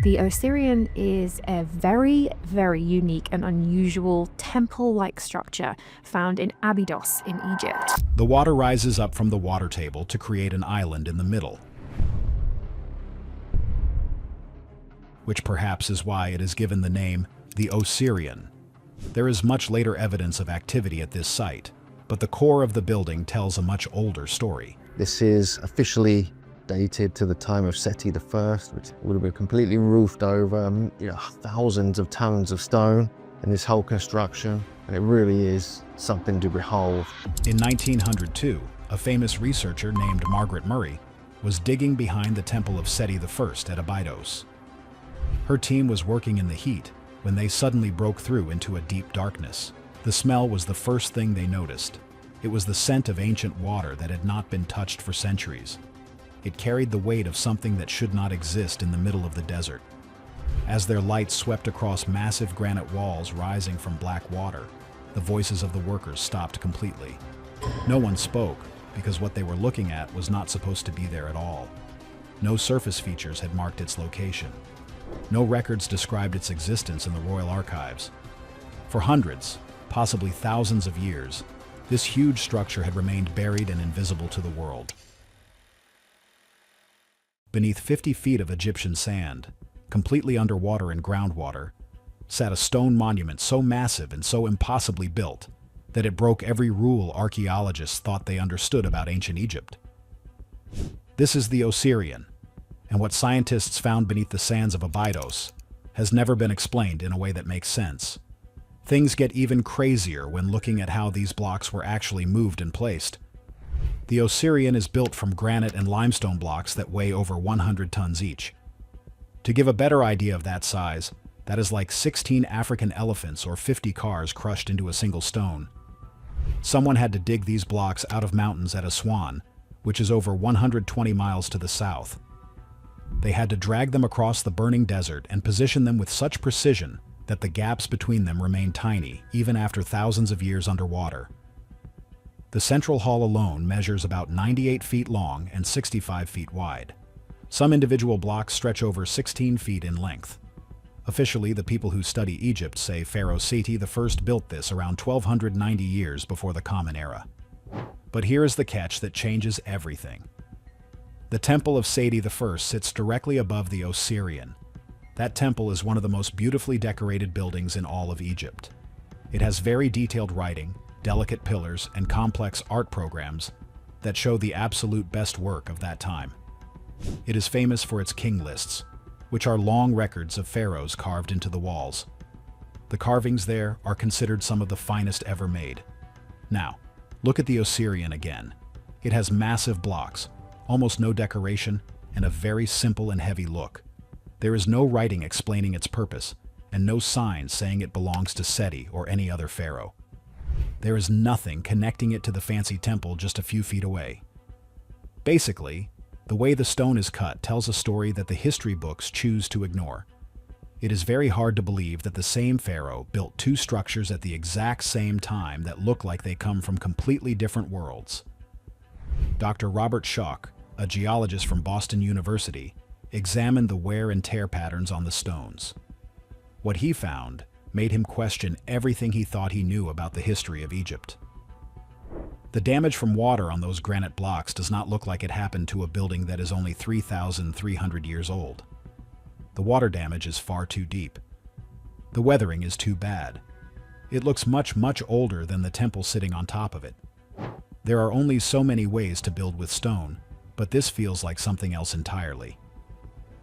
The Osirion is a very, very unique and unusual temple-like structure found in Abydos in Egypt. The water rises up from the water table to create an island in the middle, which perhaps is why it is given the name the Osirion. There is much later evidence of activity at this site, but the core of the building tells a much older story. This is officially dated to the time of Seti I, which would have been completely roofed over, thousands of tons of stone in this whole construction, and it really is something to behold. In 1902, a famous researcher named Margaret Murray was digging behind the temple of Seti I at Abydos. Her team was working in the heat when they suddenly broke through into a deep darkness. The smell was the first thing they noticed. It was the scent of ancient water that had not been touched for centuries. It carried the weight of something that should not exist in the middle of the desert. As their light swept across massive granite walls rising from black water, the voices of the workers stopped completely. No one spoke, because what they were looking at was not supposed to be there at all. No surface features had marked its location. No records described its existence in the royal archives. For hundreds, possibly thousands of years, this huge structure had remained buried and invisible to the world. Beneath 50 feet of Egyptian sand, completely underwater in groundwater, sat a stone monument so massive and so impossibly built that it broke every rule archaeologists thought they understood about ancient Egypt. This is the Osirion, and what scientists found beneath the sands of Abydos has never been explained in a way that makes sense. Things get even crazier when looking at how these blocks were actually moved and placed. The Osirion is built from granite and limestone blocks that weigh over 100 tons each. To give a better idea of that size, that is like 16 African elephants or 50 cars crushed into a single stone. Someone had to dig these blocks out of mountains at Aswan, which is over 120 miles to the south. They had to drag them across the burning desert and position them with such precision that the gaps between them remain tiny, even after thousands of years underwater. The central hall alone measures about 98 feet long and 65 feet wide. Some individual blocks stretch over 16 feet in length. Officially, the people who study Egypt say Pharaoh Seti I built this around 1290 years before the Common Era. But here is the catch that changes everything. The temple of Seti I sits directly above the Osirion. That temple is one of the most beautifully decorated buildings in all of Egypt. It has very detailed writing, delicate pillars, and complex art programs that show the absolute best work of that time. It is famous for its king lists, which are long records of pharaohs carved into the walls. The carvings there are considered some of the finest ever made. Now, look at the Osirion again. It has massive blocks, almost no decoration, and a very simple and heavy look. There is no writing explaining its purpose, and no sign saying it belongs to Seti or any other pharaoh. There is nothing connecting it to the fancy temple just a few feet away. Basically, the way the stone is cut tells a story that the history books choose to ignore. It is very hard to believe that the same pharaoh built two structures at the exact same time that look like they come from completely different worlds. Dr. Robert Schoch, a geologist from Boston University, examined the wear and tear patterns on the stones. What he found made him question everything he thought he knew about the history of Egypt. The damage from water on those granite blocks does not look like it happened to a building that is only 3,300 years old. The water damage is far too deep. The weathering is too bad. It looks much, much older than the temple sitting on top of it. There are only so many ways to build with stone, but this feels like something else entirely.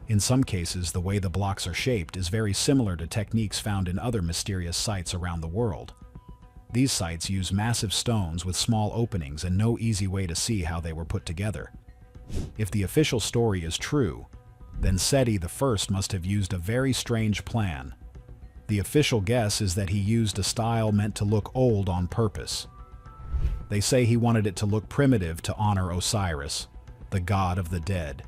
In some cases, the way the blocks are shaped is very similar to techniques found in other mysterious sites around the world. These sites use massive stones with small openings and no easy way to see how they were put together. If the official story is true, then Seti I must have used a very strange plan. The official guess is that he used a style meant to look old on purpose. They say he wanted it to look primitive to honor Osiris, the god of the dead.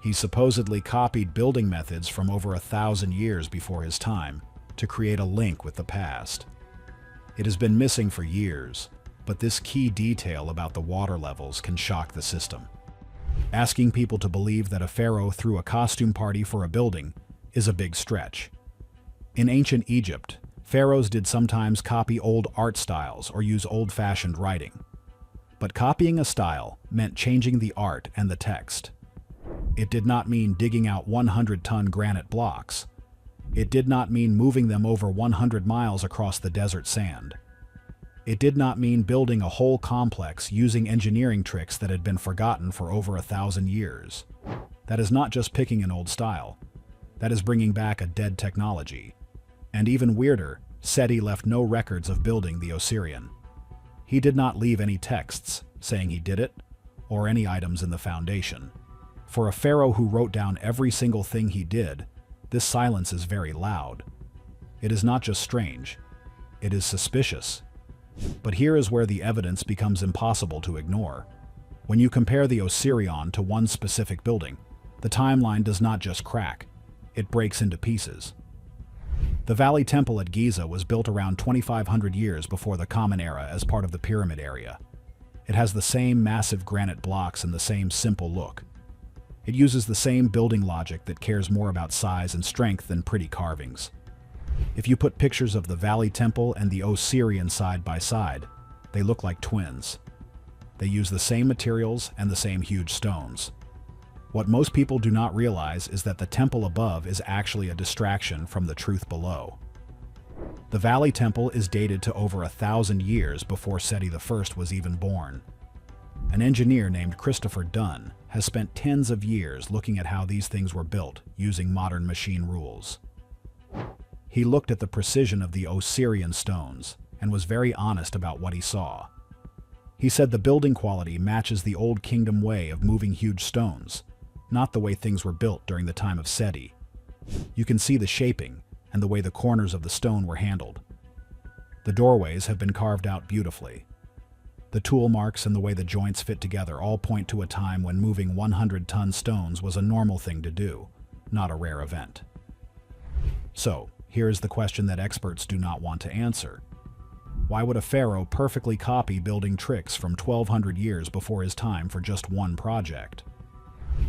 He supposedly copied building methods from over 1,000 years before his time to create a link with the past. It has been missing for years, but this key detail about the water levels can shock the system. Asking people to believe that a pharaoh threw a costume party for a building is a big stretch. In ancient Egypt, pharaohs did sometimes copy old art styles or use old-fashioned writing. But copying a style meant changing the art and the text. It did not mean digging out 100-ton granite blocks. It did not mean moving them over 100 miles across the desert sand. It did not mean building a whole complex using engineering tricks that had been forgotten for over 1,000 years. That is not just picking an old style. That is bringing back a dead technology. And even weirder, Seti left no records of building the Osirian. He did not leave any texts saying he did it, or any items in the foundation. For a pharaoh who wrote down every single thing he did, this silence is very loud. It is not just strange, it is suspicious. But here is where the evidence becomes impossible to ignore. When you compare the Osirion to one specific building, the timeline does not just crack, it breaks into pieces. The Valley Temple at Giza was built around 2,500 years before the Common Era as part of the Pyramid area. It has the same massive granite blocks and the same simple look. It uses the same building logic that cares more about size and strength than pretty carvings. If you put pictures of the Valley Temple and the Osirian side by side, they look like twins. They use the same materials and the same huge stones. What most people do not realize is that the temple above is actually a distraction from the truth below. The Valley Temple is dated to over 1,000 years before Seti I was even born. An engineer named Christopher Dunn has spent tens of years looking at how these things were built using modern machine rules. He looked at the precision of the Osirian stones and was very honest about what he saw. He said the building quality matches the Old Kingdom way of moving huge stones, not the way things were built during the time of Seti. You can see the shaping and the way the corners of the stone were handled. The doorways have been carved out beautifully. The tool marks and the way the joints fit together all point to a time when moving 100-ton stones was a normal thing to do, not a rare event. So, here is the question that experts do not want to answer. Why would a pharaoh perfectly copy building tricks from 1,200 years before his time for just one project?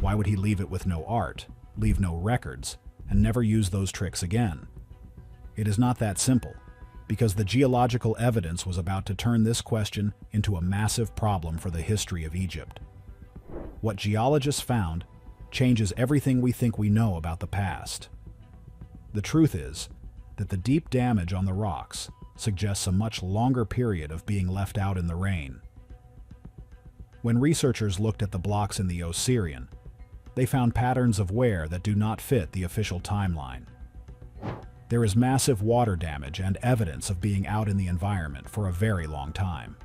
Why would he leave it with no art, leave no records, and never use those tricks again? It is not that simple, because the geological evidence was about to turn this question into a massive problem for the history of Egypt. What geologists found changes everything we think we know about the past. The truth is that the deep damage on the rocks suggests a much longer period of being left out in the rain. When researchers looked at the blocks in the Osirian, they found patterns of wear that do not fit the official timeline. There is massive water damage and evidence of being out in the environment for a very long time.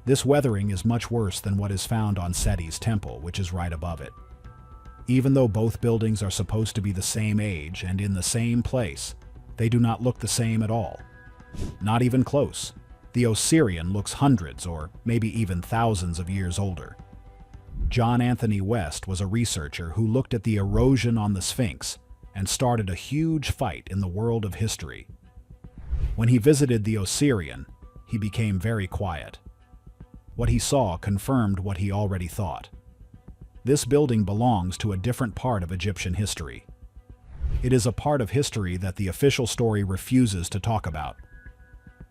This weathering is much worse than what is found on Seti's temple, which is right above it. Even though both buildings are supposed to be the same age and in the same place, they do not look the same at all. Not even close. The Osirian looks hundreds or maybe even thousands of years older. John Anthony West was a researcher who looked at the erosion on the Sphinx and started a huge fight in the world of history. When he visited the Osirian, he became very quiet. What he saw confirmed what he already thought. This building belongs to a different part of Egyptian history. It is a part of history that the official story refuses to talk about.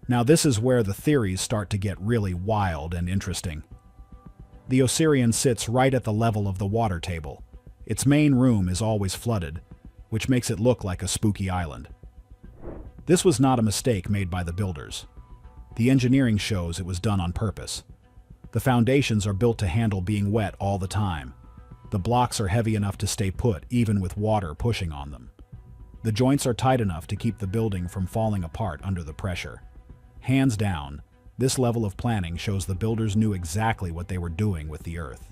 Now this is where the theories start to get really wild and interesting. The Osirian sits right at the level of the water table. Its main room is always flooded, which makes it look like a spooky island. This was not a mistake made by the builders. The engineering shows it was done on purpose. The foundations are built to handle being wet all the time. The blocks are heavy enough to stay put even with water pushing on them. The joints are tight enough to keep the building from falling apart under the pressure. Hands down, this level of planning shows the builders knew exactly what they were doing with the earth.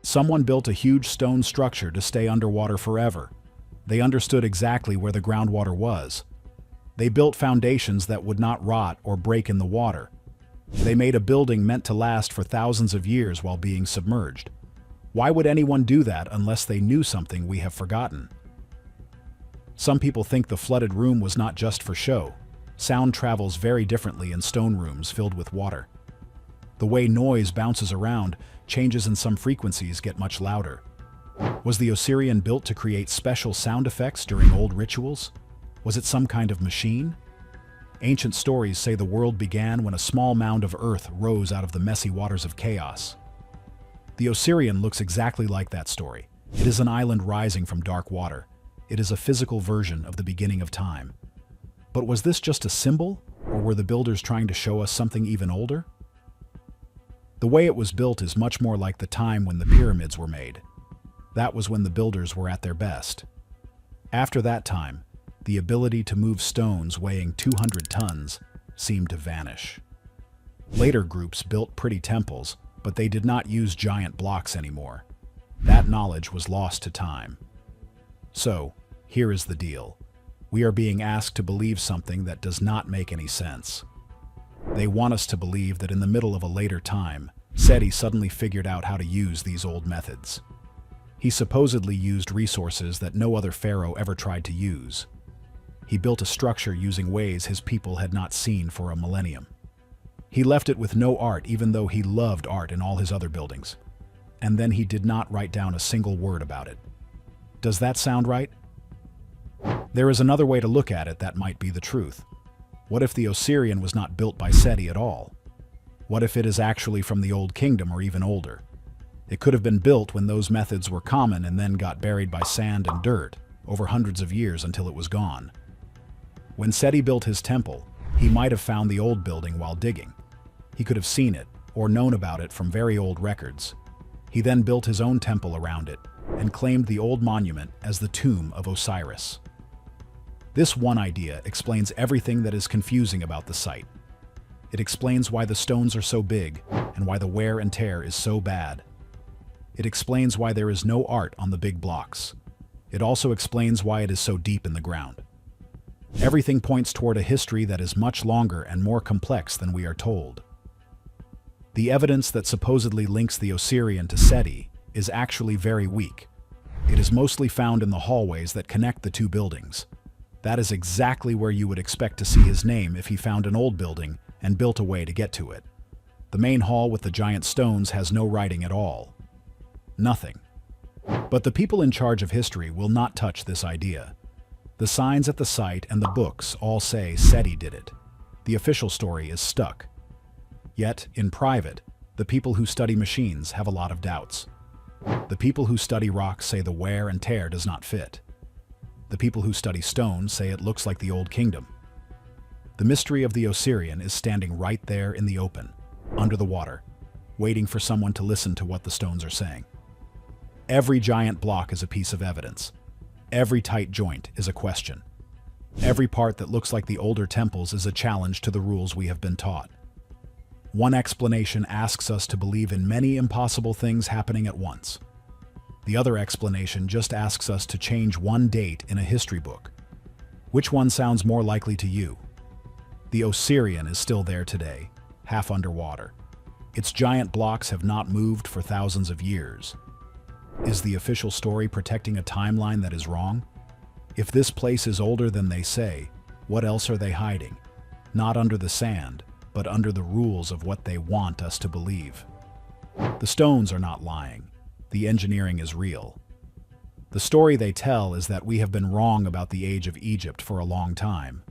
Someone built a huge stone structure to stay underwater forever. They understood exactly where the groundwater was. They built foundations that would not rot or break in the water. They made a building meant to last for thousands of years while being submerged. Why would anyone do that unless they knew something we have forgotten? Some people think the flooded room was not just for show. Sound travels very differently in stone rooms filled with water. The way noise bounces around changes and some frequencies get much louder. Was the Osirian built to create special sound effects during old rituals? Was it some kind of machine? Ancient stories say the world began when a small mound of earth rose out of the messy waters of chaos. The Osirian looks exactly like that story. It is an island rising from dark water. It is a physical version of the beginning of time. But was this just a symbol, or were the builders trying to show us something even older? The way it was built is much more like the time when the pyramids were made. That was when the builders were at their best. After that time, the ability to move stones weighing 200 tons seemed to vanish. Later groups built pretty temples, but they did not use giant blocks anymore. That knowledge was lost to time. So, here is the deal. We are being asked to believe something that does not make any sense. They want us to believe that in the middle of a later time, Seti suddenly figured out how to use these old methods. He supposedly used resources that no other pharaoh ever tried to use. He built a structure using ways his people had not seen for a millennium. He left it with no art, even though he loved art in all his other buildings. And then he did not write down a single word about it. Does that sound right? There is another way to look at it that might be the truth. What if the Osirian was not built by Seti at all? What if it is actually from the Old Kingdom or even older? It could have been built when those methods were common and then got buried by sand and dirt over hundreds of years until it was gone. When Seti built his temple, he might have found the old building while digging. He could have seen it or known about it from very old records. He then built his own temple around it and claimed the old monument as the tomb of Osiris. This one idea explains everything that is confusing about the site. It explains why the stones are so big and why the wear and tear is so bad. It explains why there is no art on the big blocks. It also explains why it is so deep in the ground. Everything points toward a history that is much longer and more complex than we are told. The evidence that supposedly links the Osirian to Seti is actually very weak. It is mostly found in the hallways that connect the two buildings. That is exactly where you would expect to see his name if he found an old building and built a way to get to it. The main hall with the giant stones has no writing at all. Nothing. But the people in charge of history will not touch this idea. The signs at the site and the books all say Seti did it. The official story is stuck. Yet, in private, the people who study machines have a lot of doubts. The people who study rocks say the wear and tear does not fit. The people who study stone say it looks like the Old Kingdom. The mystery of the Osirian is standing right there in the open, under the water, waiting for someone to listen to what the stones are saying. Every giant block is a piece of evidence. Every tight joint is a question. Every part that looks like the older temples is a challenge to the rules we have been taught. One explanation asks us to believe in many impossible things happening at once. The other explanation just asks us to change one date in a history book. Which one sounds more likely to you? The Osirian is still there today, half underwater. Its giant blocks have not moved for thousands of years. Is the official story protecting a timeline that is wrong? If this place is older than they say, what else are they hiding? Not under the sand, but under the rules of what they want us to believe. The stones are not lying. The engineering is real. The story they tell is that we have been wrong about the age of Egypt for a long time.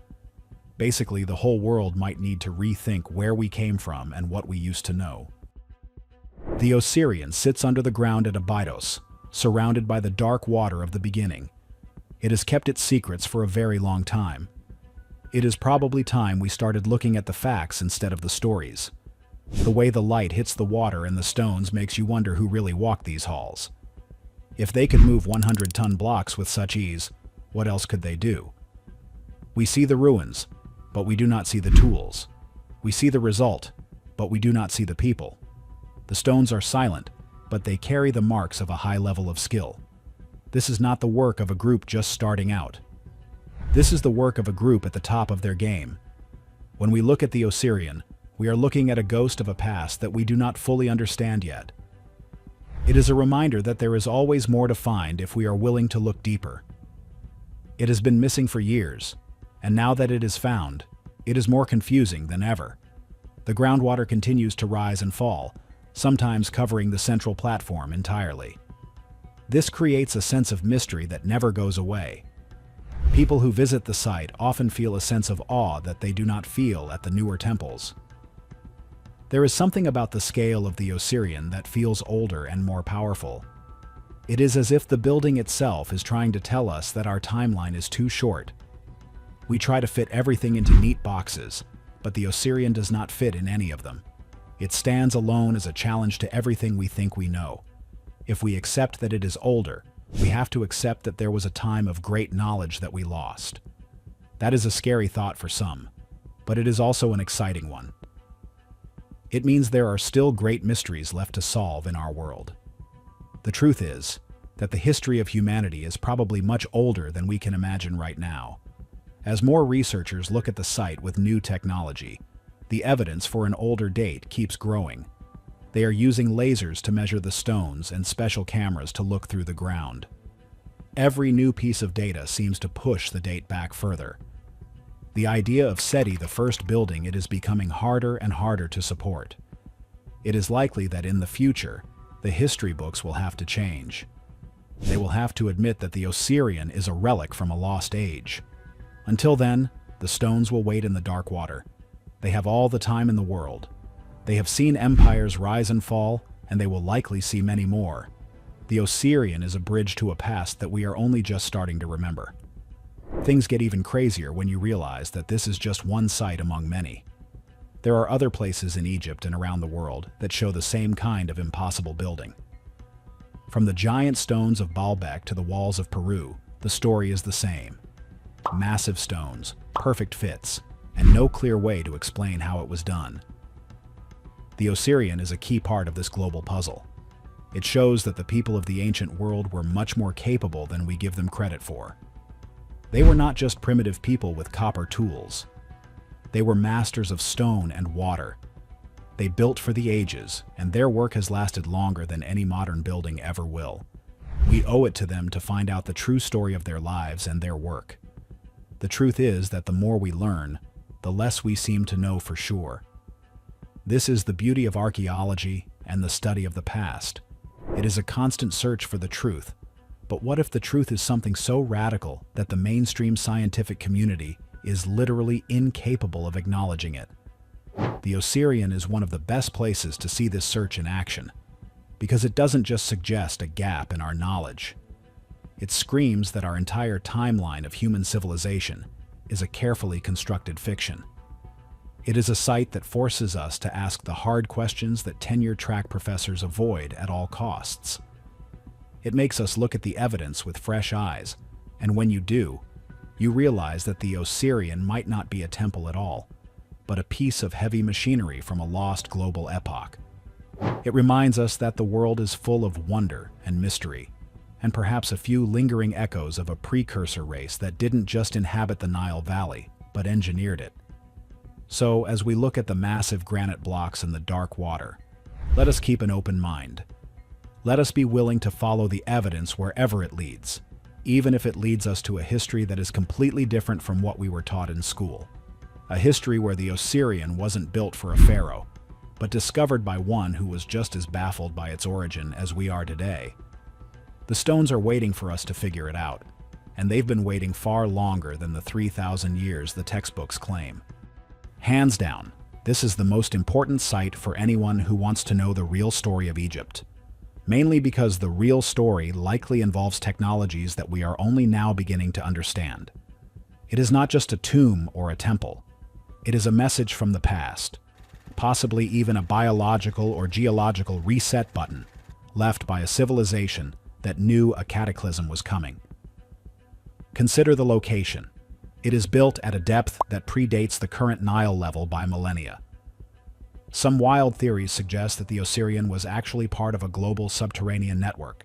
Basically, the whole world might need to rethink where we came from and what we used to know. The Osirian sits under the ground at Abydos, surrounded by the dark water of the beginning. It has kept its secrets for a very long time. It is probably time we started looking at the facts instead of the stories. The way the light hits the water and the stones makes you wonder who really walked these halls. If they could move 100-ton blocks with such ease, what else could they do? We see the ruins, but we do not see the tools. We see the result, but we do not see the people. The stones are silent, but they carry the marks of a high level of skill. This is not the work of a group just starting out. This is the work of a group at the top of their game. When we look at the Osirian, we are looking at a ghost of a past that we do not fully understand yet. It is a reminder that there is always more to find if we are willing to look deeper. It has been missing for years, and now that it is found, it is more confusing than ever. The groundwater continues to rise and fall, sometimes covering the central platform entirely. This creates a sense of mystery that never goes away. People who visit the site often feel a sense of awe that they do not feel at the newer temples. There is something about the scale of the Osirian that feels older and more powerful. It is as if the building itself is trying to tell us that our timeline is too short. We try to fit everything into neat boxes, but the Osirian does not fit in any of them. It stands alone as a challenge to everything we think we know. If we accept that it is older, we have to accept that there was a time of great knowledge that we lost. That is a scary thought for some, but it is also an exciting one. It means there are still great mysteries left to solve in our world. The truth is that the history of humanity is probably much older than we can imagine right now. As more researchers look at the site with new technology, the evidence for an older date keeps growing. They are using lasers to measure the stones and special cameras to look through the ground. Every new piece of data seems to push the date back further. The idea of SETI, the first building, it is becoming harder and harder to support. It is likely that in the future, the history books will have to change. They will have to admit that the Osirian is a relic from a lost age. Until then, the stones will wait in the dark water. They have all the time in the world. They have seen empires rise and fall, and they will likely see many more. The Osirian is a bridge to a past that we are only just starting to remember. Things get even crazier when you realize that this is just one site among many. There are other places in Egypt and around the world that show the same kind of impossible building. From the giant stones of Baalbek to the walls of Peru, the story is the same. Massive stones, perfect fits, and no clear way to explain how it was done. The Osirian is a key part of this global puzzle. It shows that the people of the ancient world were much more capable than we give them credit for. They were not just primitive people with copper tools. They were masters of stone and water. They built for the ages, and their work has lasted longer than any modern building ever will. We owe it to them to find out the true story of their lives and their work. The truth is that the more we learn, the less we seem to know for sure. This is the beauty of archaeology and the study of the past. It is a constant search for the truth. But what if the truth is something so radical that the mainstream scientific community is literally incapable of acknowledging it? The Osirian is one of the best places to see this search in action, because it doesn't just suggest a gap in our knowledge. It screams that our entire timeline of human civilization is a carefully constructed fiction. It is a site that forces us to ask the hard questions that tenure-track professors avoid at all costs. It makes us look at the evidence with fresh eyes, and when you do, you realize that the Osirian might not be a temple at all, but a piece of heavy machinery from a lost global epoch. It reminds us that the world is full of wonder and mystery, and perhaps a few lingering echoes of a precursor race that didn't just inhabit the Nile Valley, but engineered it. So, as we look at the massive granite blocks in the dark water, let us keep an open mind. Let us be willing to follow the evidence wherever it leads, even if it leads us to a history that is completely different from what we were taught in school. A history where the Osirian wasn't built for a pharaoh, but discovered by one who was just as baffled by its origin as we are today. The stones are waiting for us to figure it out, and they've been waiting far longer than the 3,000 years the textbooks claim. Hands down, this is the most important site for anyone who wants to know the real story of Egypt. Mainly because the real story likely involves technologies that we are only now beginning to understand. It is not just a tomb or a temple. It is a message from the past, possibly even a biological or geological reset button left by a civilization that knew a cataclysm was coming. Consider the location. It is built at a depth that predates the current Nile level by millennia. Some wild theories suggest that the Osirian was actually part of a global subterranean network,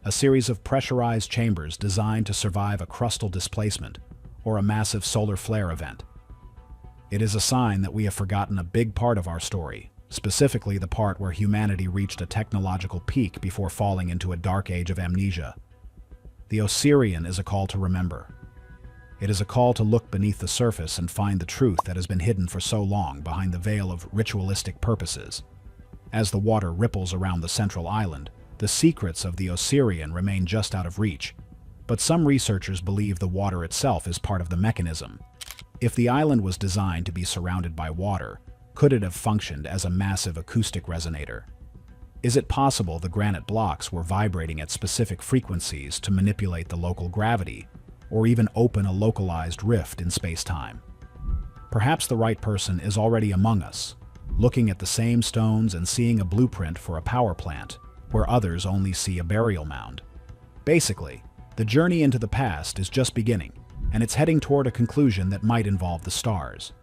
a series of pressurized chambers designed to survive a crustal displacement or a massive solar flare event. It is a sign that we have forgotten a big part of our story, specifically the part where humanity reached a technological peak before falling into a dark age of amnesia. The Osirian is a call to remember. It is a call to look beneath the surface and find the truth that has been hidden for so long behind the veil of ritualistic purposes. As the water ripples around the central island, The secrets of the Osirian remain just out of reach, but some researchers believe the water itself is part of the mechanism. If the island was designed to be surrounded by water, could it have functioned as a massive acoustic resonator? Is it possible the granite blocks were vibrating at specific frequencies to manipulate the local gravity, or even open a localized rift in space-time? Perhaps the right person is already among us, looking at the same stones and seeing a blueprint for a power plant, where others only see a burial mound. Basically, the journey into the past is just beginning, and it's heading toward a conclusion that might involve the stars.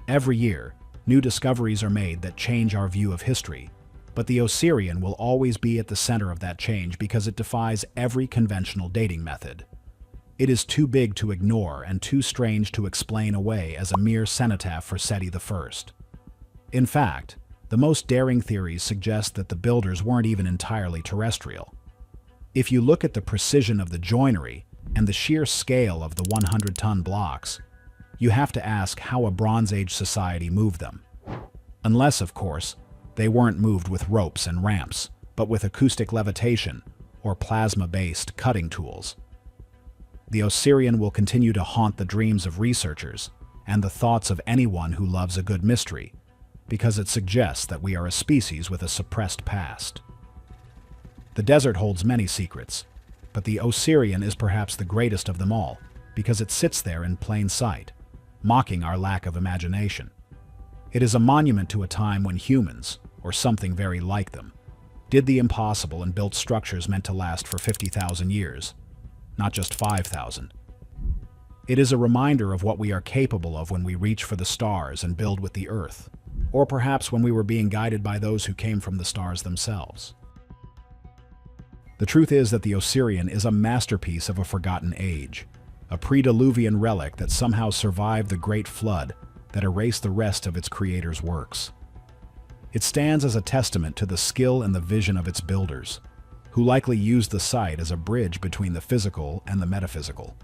Every year, new discoveries are made that change our view of history, but the Osirian will always be at the center of that change because it defies every conventional dating method. It is too big to ignore and too strange to explain away as a mere cenotaph for Seti I. In fact, the most daring theories suggest that the builders weren't even entirely terrestrial. If you look at the precision of the joinery and the sheer scale of the 100-ton blocks, you have to ask how a Bronze Age society moved them. Unless, of course, they weren't moved with ropes and ramps, but with acoustic levitation or plasma-based cutting tools. The Osirian will continue to haunt the dreams of researchers and the thoughts of anyone who loves a good mystery, because it suggests that we are a species with a suppressed past. The desert holds many secrets, but the Osirian is perhaps the greatest of them all, because it sits there in plain sight, mocking our lack of imagination. It is a monument to a time when humans, or something very like them, did the impossible and built structures meant to last for 50,000 years, not just 5,000. It is a reminder of what we are capable of when we reach for the stars and build with the earth, or perhaps when we were being guided by those who came from the stars themselves. The truth is that the Osirian is a masterpiece of a forgotten age, a pre-diluvian relic that somehow survived the Great Flood that erased the rest of its creator's works. It stands as a testament to the skill and the vision of its builders, who likely used the site as a bridge between the physical and the metaphysical.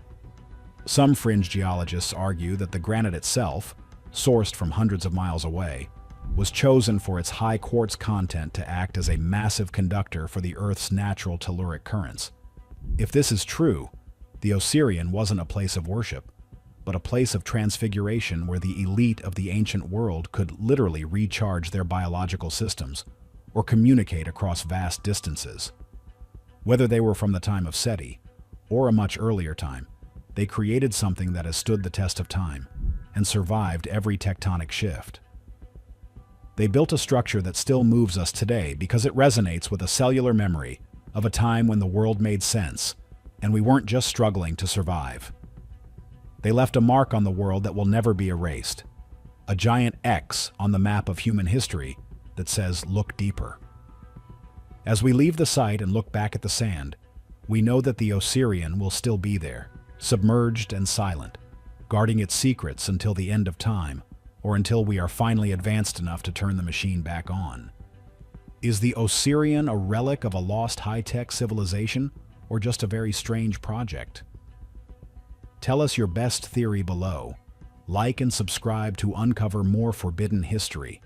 Some fringe geologists argue that the granite itself, sourced from hundreds of miles away, was chosen for its high quartz content to act as a massive conductor for the Earth's natural telluric currents. If this is true, the Osirian wasn't a place of worship, but a place of transfiguration where the elite of the ancient world could literally recharge their biological systems or communicate across vast distances. Whether they were from the time of Seti or a much earlier time, they created something that has stood the test of time and survived every tectonic shift. They built a structure that still moves us today because it resonates with a cellular memory of a time when the world made sense and we weren't just struggling to survive. They left a mark on the world that will never be erased, a giant X on the map of human history that says, "Look deeper." As we leave the site and look back at the sand, we know that the Osirian will still be there, submerged and silent, guarding its secrets until the end of time, or until we are finally advanced enough to turn the machine back on. Is the Osirian a relic of a lost high-tech civilization, or just a very strange project? Tell us your best theory below. Like and subscribe to uncover more forbidden history.